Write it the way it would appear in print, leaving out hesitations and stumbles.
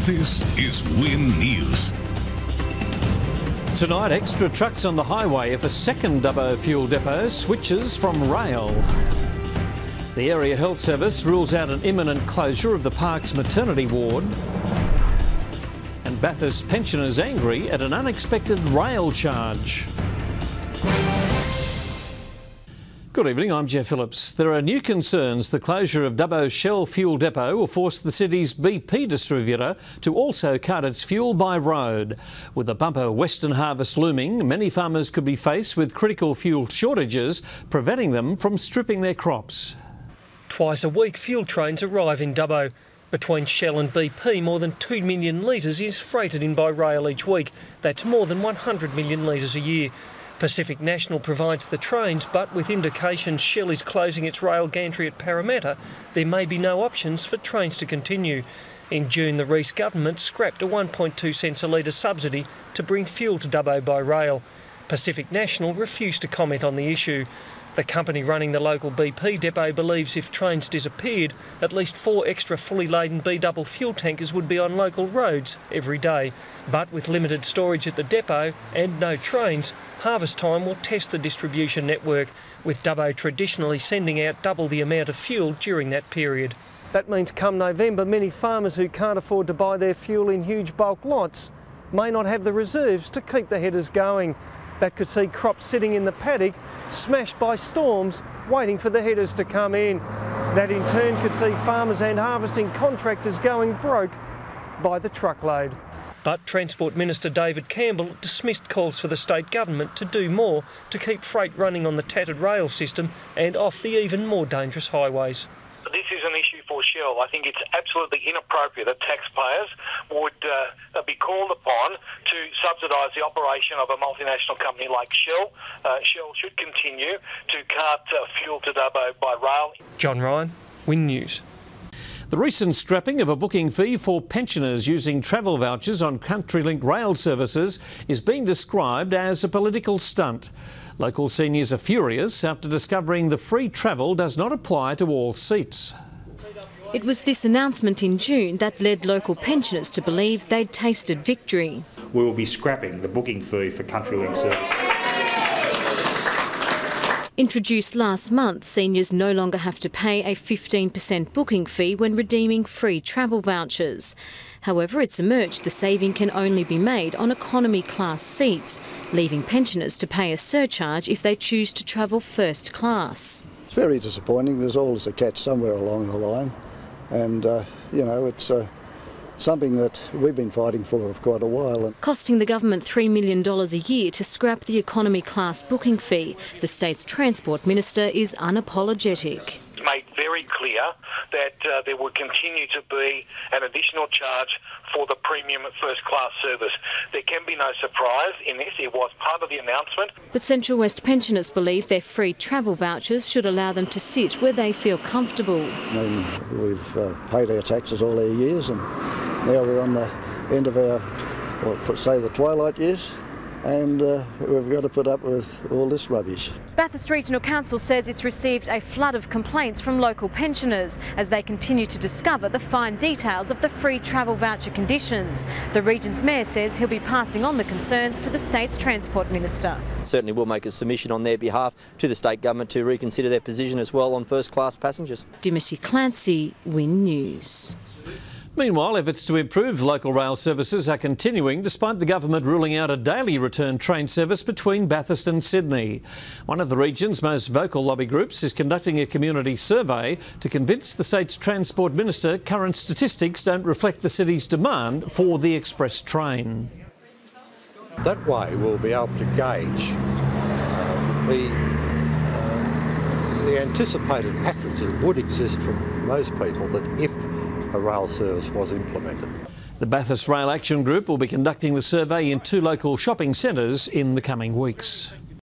This is WIN News. Tonight, extra trucks on the highway if a second Dubbo fuel depot switches from rail. The Area Health Service rules out an imminent closure of the park's maternity ward. And Bathurst pensioners angry at an unexpected rail charge. Good evening, I'm Jeff Phillips. There are new concerns the closure of Dubbo's Shell fuel depot will force the city's BP distributor to also cut its fuel by road. With the bumper Western harvest looming, many farmers could be faced with critical fuel shortages, preventing them from stripping their crops. Twice a week, fuel trains arrive in Dubbo. Between Shell and BP, more than 2 million litres is freighted in by rail each week. That's more than 100 million litres a year. Pacific National provides the trains, but with indications Shell is closing its rail gantry at Parramatta, there may be no options for trains to continue. In June, the Reece government scrapped a 1.2 cents a litre subsidy to bring fuel to Dubbo by rail. Pacific National refused to comment on the issue. The company running the local BP depot believes if trains disappeared, at least 4 extra fully laden B-double fuel tankers would be on local roads every day. But with limited storage at the depot and no trains, harvest time will test the distribution network, with Dubbo traditionally sending out double the amount of fuel during that period. That means come November, many farmers who can't afford to buy their fuel in huge bulk lots may not have the reserves to keep the headers going. That could see crops sitting in the paddock smashed by storms, waiting for the headers to come in. That in turn could see farmers and harvesting contractors going broke by the truckload. But Transport Minister David Campbell dismissed calls for the state government to do more to keep freight running on the tattered rail system and off the even more dangerous highways. This is an issue for Shell. I think it's absolutely inappropriate that taxpayers would be called upon to subsidise the operation of a multinational company like Shell. Shell should continue to cart fuel to Dubbo by rail. John Ryan, WIN News. The recent scrapping of a booking fee for pensioners using travel vouchers on Countrylink rail services is being described as a political stunt. Local seniors are furious after discovering the free travel does not apply to all seats. It was this announcement in June that led local pensioners to believe they'd tasted victory. We will be scrapping the booking fee for Countrylink services. Introduced last month, seniors no longer have to pay a 15% booking fee when redeeming free travel vouchers. However, it's emerged the saving can only be made on economy class seats, leaving pensioners to pay a surcharge if they choose to travel first class. It's very disappointing. There's always a catch somewhere along the line, and it's something that we've been fighting for quite a while. Costing the government $3 million a year to scrap the economy class booking fee, the state's Transport Minister is unapologetic. It's made very clear that there would continue to be an additional charge for the premium first class service. There can be no surprise in this. It was part of the announcement. But Central West pensioners believe their free travel vouchers should allow them to sit where they feel comfortable. We've paid our taxes all our years, and now we're on the end of our, the twilight years, and we've got to put up with all this rubbish. Bathurst Regional Council says it's received a flood of complaints from local pensioners as they continue to discover the fine details of the free travel voucher conditions. The region's mayor says he'll be passing on the concerns to the state's Transport Minister. Certainly will make a submission on their behalf to the state government to reconsider their position as well on first class passengers. Dimity Clancy, WIN News. Meanwhile, efforts to improve local rail services are continuing despite the government ruling out a daily return train service between Bathurst and Sydney. One of the region's most vocal lobby groups is conducting a community survey to convince the state's Transport Minister current statistics don't reflect the city's demand for the express train. That way we'll be able to gauge the anticipated patterns that would exist from those people that if a rail service was implemented. The Bathurst Rail Action Group will be conducting the survey in 2 local shopping centres in the coming weeks.